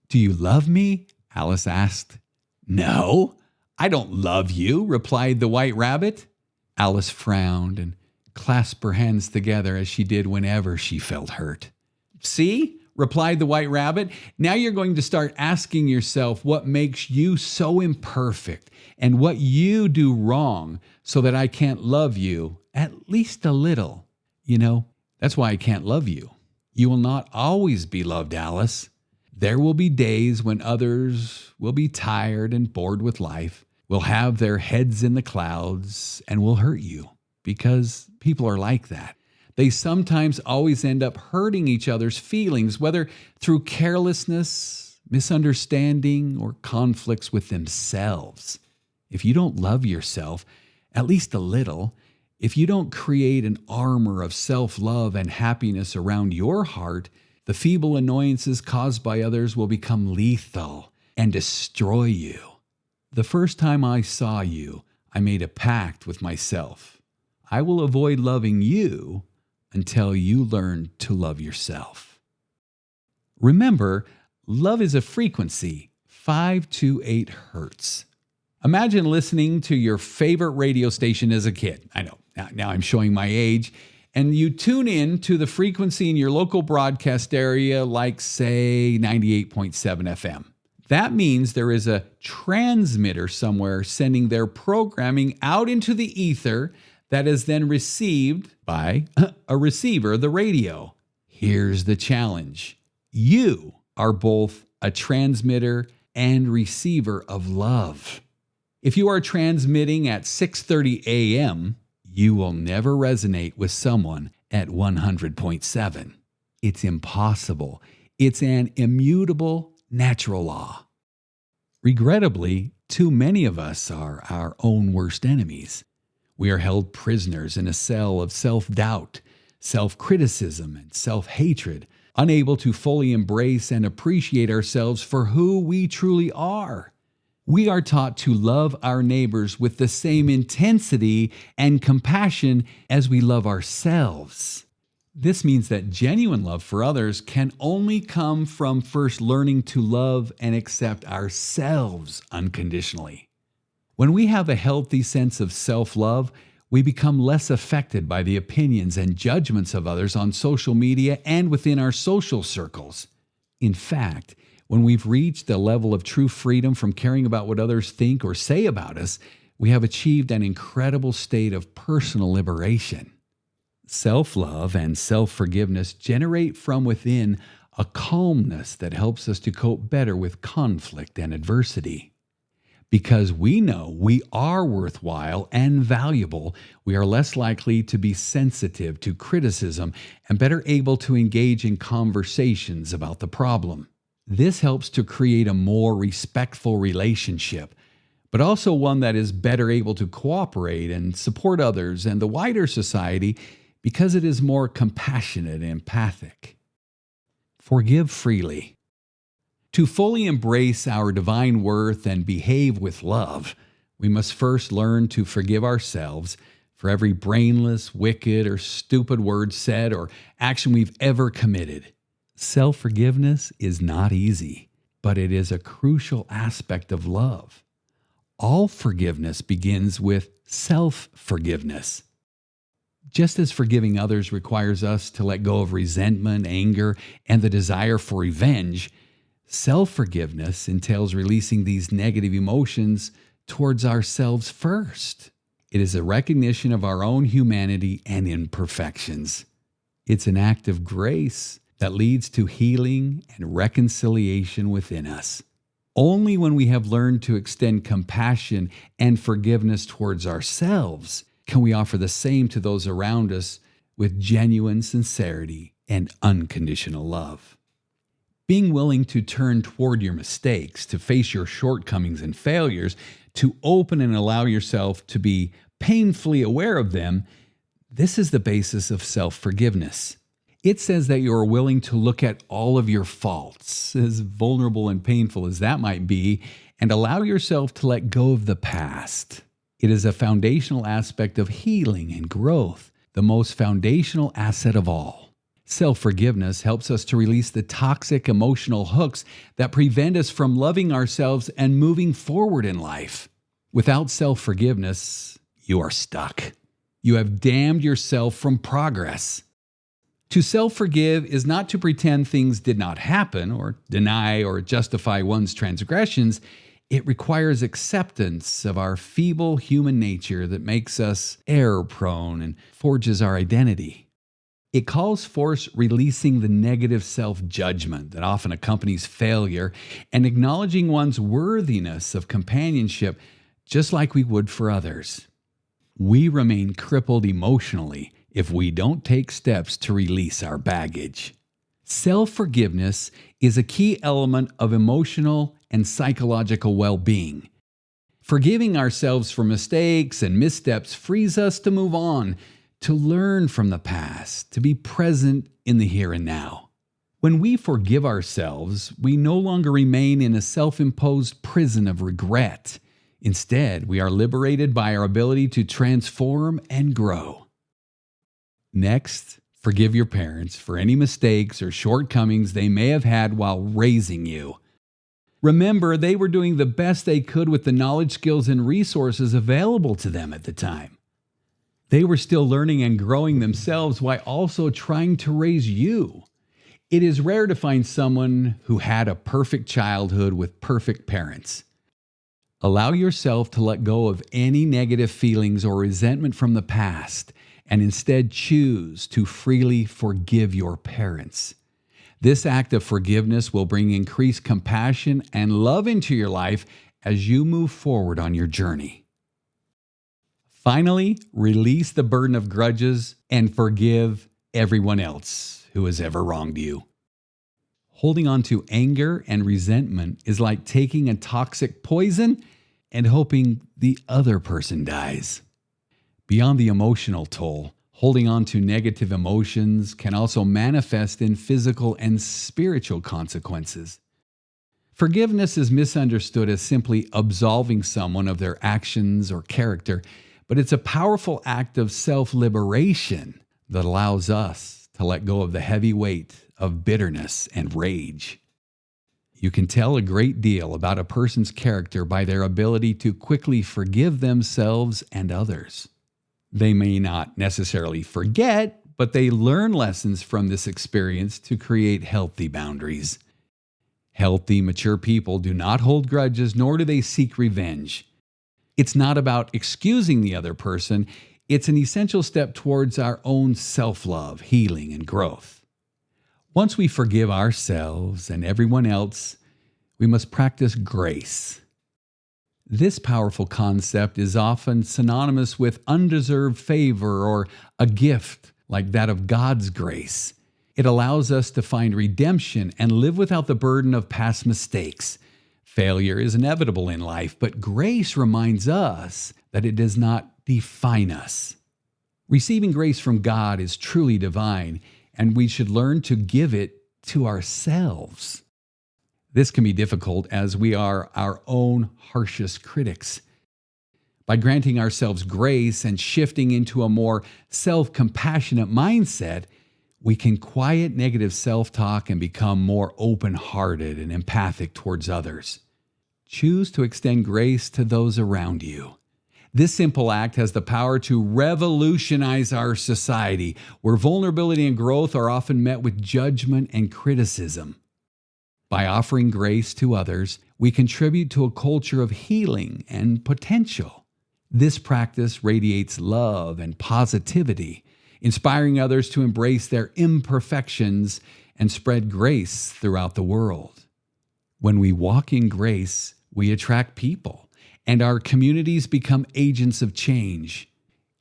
"Do you love me?" Alice asked. "No, I don't love you," replied the White Rabbit. Alice frowned and clasped her hands together as she did whenever she felt hurt. "See?" replied the White Rabbit. "Now you're going to start asking yourself what makes you so imperfect and what you do wrong so that I can't love you at least a little. You know, that's why I can't love you. You will not always be loved, Alice. There will be days when others will be tired and bored with life, will have their heads in the clouds, and will hurt you, because people are like that. They sometimes always end up hurting each other's feelings, whether through carelessness, misunderstanding, or conflicts with themselves. If you don't love yourself, at least a little, if you don't create an armor of self-love and happiness around your heart, the feeble annoyances caused by others will become lethal and destroy you. The first time I saw you, I made a pact with myself. I will avoid loving you until you learn to love yourself. Remember, love is a frequency, 528 hertz. Imagine listening to your favorite radio station as a kid. I know, now I'm showing my age. And you tune in to the frequency in your local broadcast area, like, say, 98.7 FM. That means there is a transmitter somewhere sending their programming out into the ether that is then received by a receiver, the radio. Here's the challenge. You are both a transmitter and receiver of love. If you are transmitting at 6:30 a.m., you will never resonate with someone at 100.7. It's impossible. It's an immutable natural law. Regrettably, too many of us are our own worst enemies. We are held prisoners in a cell of self-doubt, self-criticism, and self-hatred, unable to fully embrace and appreciate ourselves for who we truly are. We are taught to love our neighbors with the same intensity and compassion as we love ourselves. This means that genuine love for others can only come from first learning to love and accept ourselves unconditionally. When we have a healthy sense of self-love, we become less affected by the opinions and judgments of others on social media and within our social circles. In fact, when we've reached a level of true freedom from caring about what others think or say about us, we have achieved an incredible state of personal liberation. Self-love and self-forgiveness generate from within a calmness that helps us to cope better with conflict and adversity. Because we know we are worthwhile and valuable, we are less likely to be sensitive to criticism and better able to engage in conversations about the problem. This helps to create a more respectful relationship, but also one that is better able to cooperate and support others and the wider society because it is more compassionate and empathic. Forgive freely. To fully embrace our divine worth and behave with love, we must first learn to forgive ourselves for every brainless, wicked, or stupid word said or action we've ever committed. Self-forgiveness is not easy, but it is a crucial aspect of love. All forgiveness begins with self-forgiveness. Just as forgiving others requires us to let go of resentment, anger, and the desire for revenge, self-forgiveness entails releasing these negative emotions towards ourselves first. It is a recognition of our own humanity and imperfections. It's an act of grace that leads to healing and reconciliation within us. Only when we have learned to extend compassion and forgiveness towards ourselves can we offer the same to those around us with genuine sincerity and unconditional love. Being willing to turn toward your mistakes, to face your shortcomings and failures, to open and allow yourself to be painfully aware of them, this is the basis of self-forgiveness. It says that you are willing to look at all of your faults, as vulnerable and painful as that might be, and allow yourself to let go of the past. It is a foundational aspect of healing and growth, the most foundational asset of all. Self-forgiveness helps us to release the toxic emotional hooks that prevent us from loving ourselves and moving forward in life. Without self-forgiveness, you are stuck. You have damned yourself from progress. To self-forgive is not to pretend things did not happen or deny or justify one's transgressions. It requires acceptance of our feeble human nature that makes us error-prone and forges our identity. It calls for releasing the negative self-judgment that often accompanies failure and acknowledging one's worthiness of companionship just like we would for others. We remain crippled emotionally if we don't take steps to release our baggage. Self-forgiveness is a key element of emotional and psychological well-being. Forgiving ourselves for mistakes and missteps frees us to move on, to learn from the past, to be present in the here and now. When we forgive ourselves, we no longer remain in a self-imposed prison of regret. Instead, we are liberated by our ability to transform and grow. Next, forgive your parents for any mistakes or shortcomings they may have had while raising you. Remember, they were doing the best they could with the knowledge, skills, and resources available to them at the time. They were still learning and growing themselves while also trying to raise you. It is rare to find someone who had a perfect childhood with perfect parents. Allow yourself to let go of any negative feelings or resentment from the past and instead choose to freely forgive your parents. This act of forgiveness will bring increased compassion and love into your life as you move forward on your journey. Finally, release the burden of grudges and forgive everyone else who has ever wronged you. Holding on to anger and resentment is like taking a toxic poison and hoping the other person dies. Beyond the emotional toll, holding on to negative emotions can also manifest in physical and spiritual consequences. Forgiveness is misunderstood as simply absolving someone of their actions or character, but it's a powerful act of self-liberation that allows us to let go of the heavy weight of bitterness and rage. You can tell a great deal about a person's character by their ability to quickly forgive themselves and others. They may not necessarily forget, but they learn lessons from this experience to create healthy boundaries. Healthy, mature people do not hold grudges, nor do they seek revenge. It's not about excusing the other person. It's an essential step towards our own self-love, healing, and growth. Once we forgive ourselves and everyone else, we must practice grace. This powerful concept is often synonymous with undeserved favor or a gift like that of God's grace. It allows us to find redemption and live without the burden of past mistakes. Failure is inevitable in life, but grace reminds us that it does not define us. Receiving grace from God is truly divine, and we should learn to give it to ourselves. This can be difficult as we are our own harshest critics. By granting ourselves grace and shifting into a more self-compassionate mindset, we can quiet negative self-talk and become more open-hearted and empathic towards others. Choose to extend grace to those around you. This simple act has the power to revolutionize our society, where vulnerability and growth are often met with judgment and criticism. By offering grace to others, we contribute to a culture of healing and potential. This practice radiates love and positivity, inspiring others to embrace their imperfections and spread grace throughout the world. When we walk in grace, we attract people, and our communities become agents of change.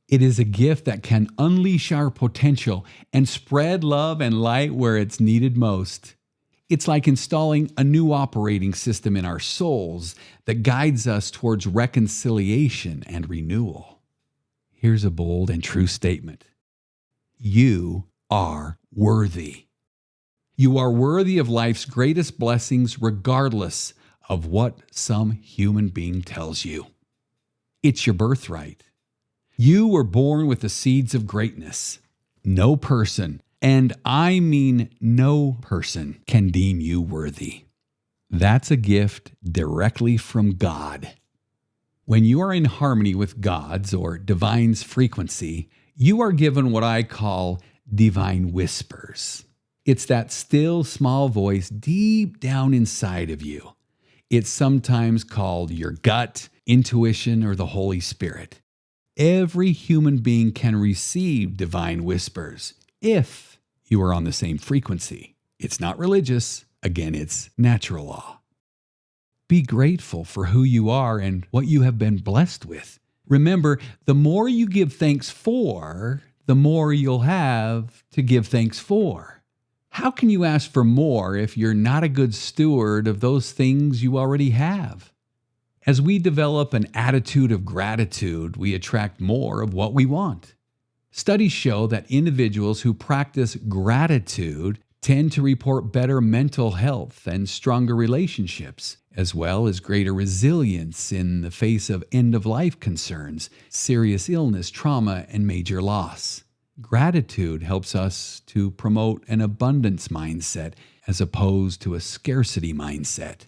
It is a gift that can unleash our potential and spread love and light where it's needed most. It's like installing a new operating system in our souls that guides us towards reconciliation and renewal. Here's a bold and true statement. You are worthy. You are worthy of life's greatest blessings regardless of what some human being tells you. It's your birthright. You were born with the seeds of greatness. No person, and I mean no person, can deem you worthy. That's a gift directly from God. When you are in harmony with God's or divine's frequency, you are given what I call divine whispers. It's that still small voice deep down inside of you. It's sometimes called your gut, intuition, or the Holy Spirit. Every human being can receive divine whispers if you are on the same frequency. It's not religious. Again, it's natural law. Be grateful for who you are and what you have been blessed with. Remember, the more you give thanks for, the more you'll have to give thanks for. How can you ask for more if you're not a good steward of those things you already have? As we develop an attitude of gratitude, we attract more of what we want. Studies show that individuals who practice gratitude tend to report better mental health and stronger relationships, as well as greater resilience in the face of end-of-life concerns, serious illness, trauma, and major loss. Gratitude helps us to promote an abundance mindset as opposed to a scarcity mindset.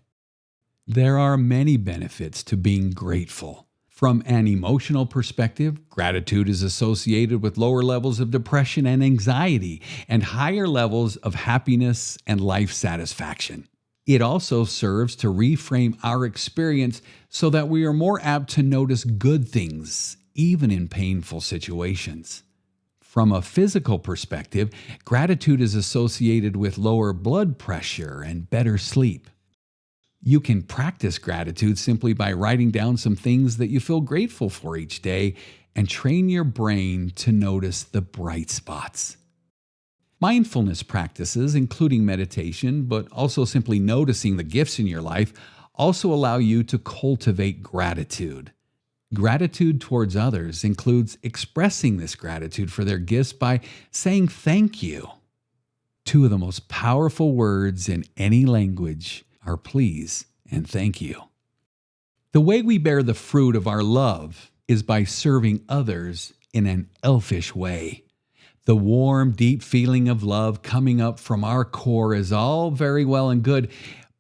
There are many benefits to being grateful. From an emotional perspective, gratitude is associated with lower levels of depression and anxiety and higher levels of happiness and life satisfaction. It also serves to reframe our experience so that we are more apt to notice good things, even in painful situations. From a physical perspective, gratitude is associated with lower blood pressure and better sleep. You can practice gratitude simply by writing down some things that you feel grateful for each day and train your brain to notice the bright spots. Mindfulness practices, including meditation, but also simply noticing the gifts in your life, also allow you to cultivate gratitude. Gratitude towards others includes expressing this gratitude for their gifts by saying thank you. Two of the most powerful words in any language are please and thank you. The way we bear the fruit of our love is by serving others in an elfish way. The warm, deep feeling of love coming up from our core is all very well and good,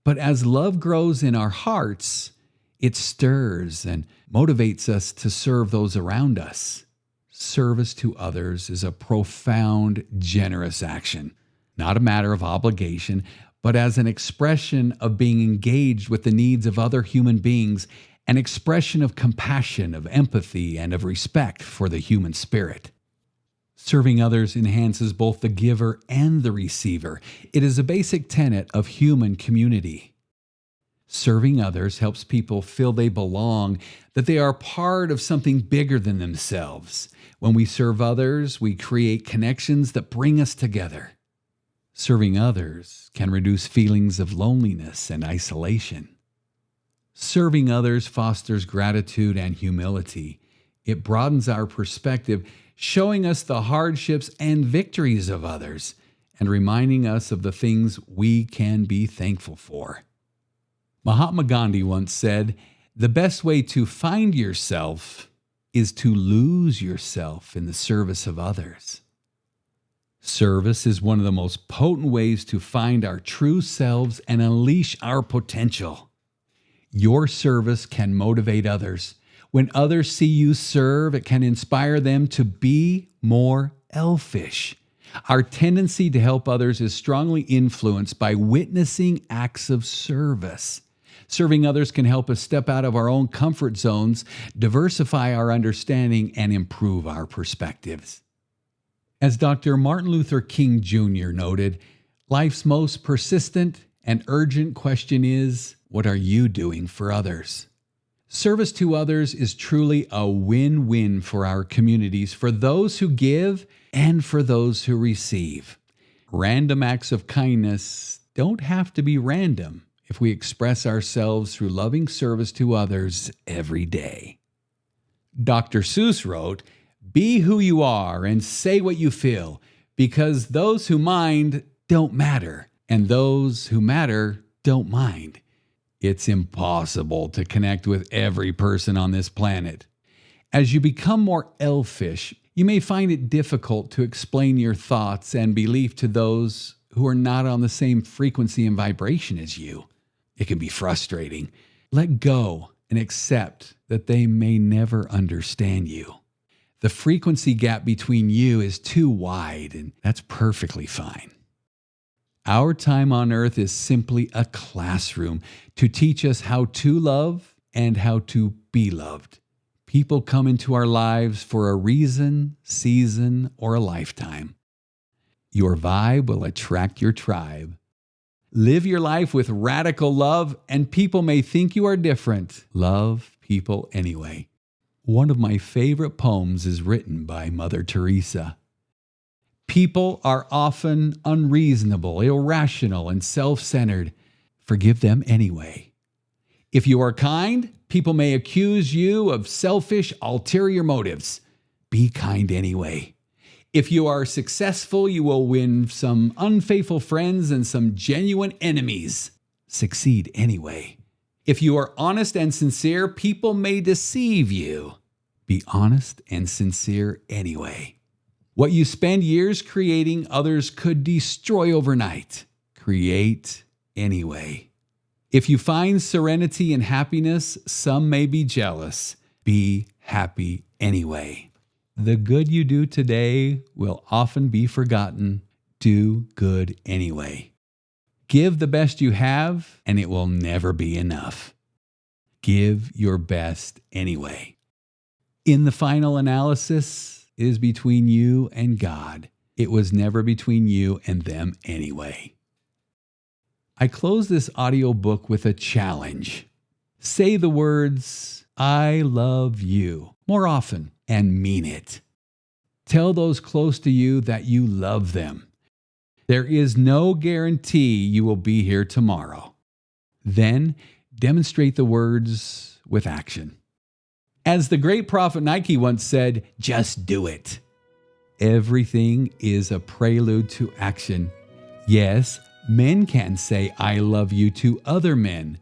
but as love grows in our hearts, it stirs and motivates us to serve those around us. Service to others is a profound, generous action, not a matter of obligation, but as an expression of being engaged with the needs of other human beings, an expression of compassion, of empathy, and of respect for the human spirit. Serving others enhances both the giver and the receiver. It is a basic tenet of human community. Serving others helps people feel they belong, that they are part of something bigger than themselves. When we serve others, we create connections that bring us together. Serving others can reduce feelings of loneliness and isolation. Serving others fosters gratitude and humility. It broadens our perspective, showing us the hardships and victories of others, and reminding us of the things we can be thankful for. Mahatma Gandhi once said, "The best way to find yourself is to lose yourself in the service of others." Service is one of the most potent ways to find our true selves and unleash our potential. Your service can motivate others. When others see you serve, it can inspire them to be more elfish. Our tendency to help others is strongly influenced by witnessing acts of service. Serving others can help us step out of our own comfort zones, diversify our understanding, and improve our perspectives. As Dr. Martin Luther King Jr. noted, Life's most persistent and urgent question is, what are you doing for others? Service to others is truly a win-win for our communities, for those who give and for those who receive. Random acts of kindness don't have to be random if we express ourselves through loving service to others every day. Dr. Seuss wrote, "Be who you are and say what you feel, because those who mind don't matter, and those who matter don't mind." It's impossible to connect with every person on this planet. As you become more elfish, you may find it difficult to explain your thoughts and belief to those who are not on the same frequency and vibration as you. It can be frustrating. Let go and accept that they may never understand you. The frequency gap between you is too wide, and that's perfectly fine. Our time on earth is simply a classroom to teach us how to love and how to be loved. People come into our lives for a reason, season, or a lifetime. Your vibe will attract your tribe. Live your life with radical love, and people may think you are different. Love people anyway. One of my favorite poems is written by Mother Teresa. People are often unreasonable, irrational, and self-centered. Forgive them anyway. If you are kind, people may accuse you of selfish, ulterior motives. Be kind anyway. If you are successful, you will win some unfaithful friends and some genuine enemies. Succeed anyway. If you are honest and sincere, people may deceive you. Be honest and sincere anyway. What you spend years creating, others could destroy overnight. Create anyway. If you find serenity and happiness, some may be jealous. Be happy anyway. The good you do today will often be forgotten. Do good anyway. Give the best you have, and it will never be enough. Give your best anyway. In the final analysis, it is between you and God. It was never between you and them anyway. I close this audiobook with a challenge. Say the words, "I love you," more often and mean it. Tell those close to you that you love them. There is no guarantee you will be here tomorrow. Then demonstrate the words with action. As the great prophet Nike once said, just do it. Everything is a prelude to action. Yes, men can say, "I love you" to other men.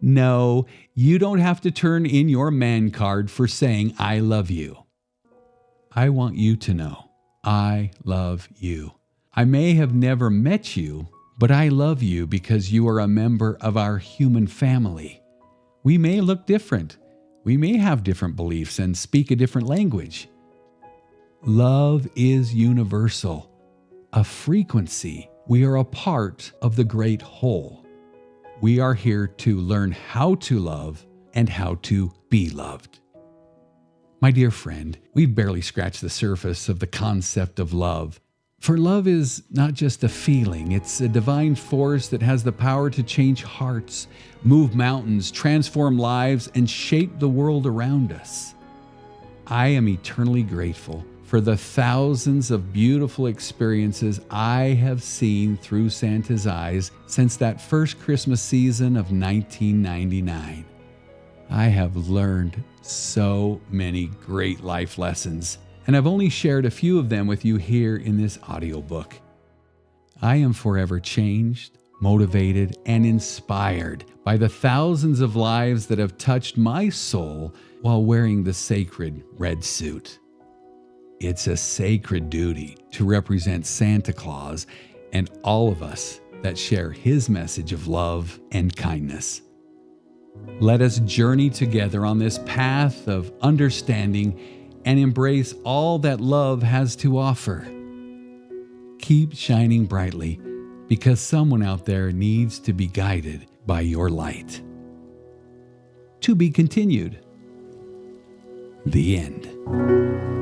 No, you don't have to turn in your man card for saying, "I love you." I want you to know, I love you. I may have never met you, but I love you because you are a member of our human family. We may look different. We may have different beliefs and speak a different language. Love is universal, a frequency. We are a part of the great whole. We are here to learn how to love and how to be loved. My dear friend, we've barely scratched the surface of the concept of love. For love is not just a feeling, it's a divine force that has the power to change hearts, move mountains, transform lives, and shape the world around us. I am eternally grateful for the thousands of beautiful experiences I have seen through Santa's eyes since that first Christmas season of 1999. I have learned so many great life lessons, and I've only shared a few of them with you here in this audiobook. I am forever changed, motivated, and inspired by the thousands of lives that have touched my soul while wearing the sacred red suit. It's a sacred duty to represent Santa Claus and all of us that share his message of love and kindness. Let us journey together on this path of understanding and embrace all that love has to offer. Keep shining brightly because someone out there needs to be guided by your light. To be continued. The end.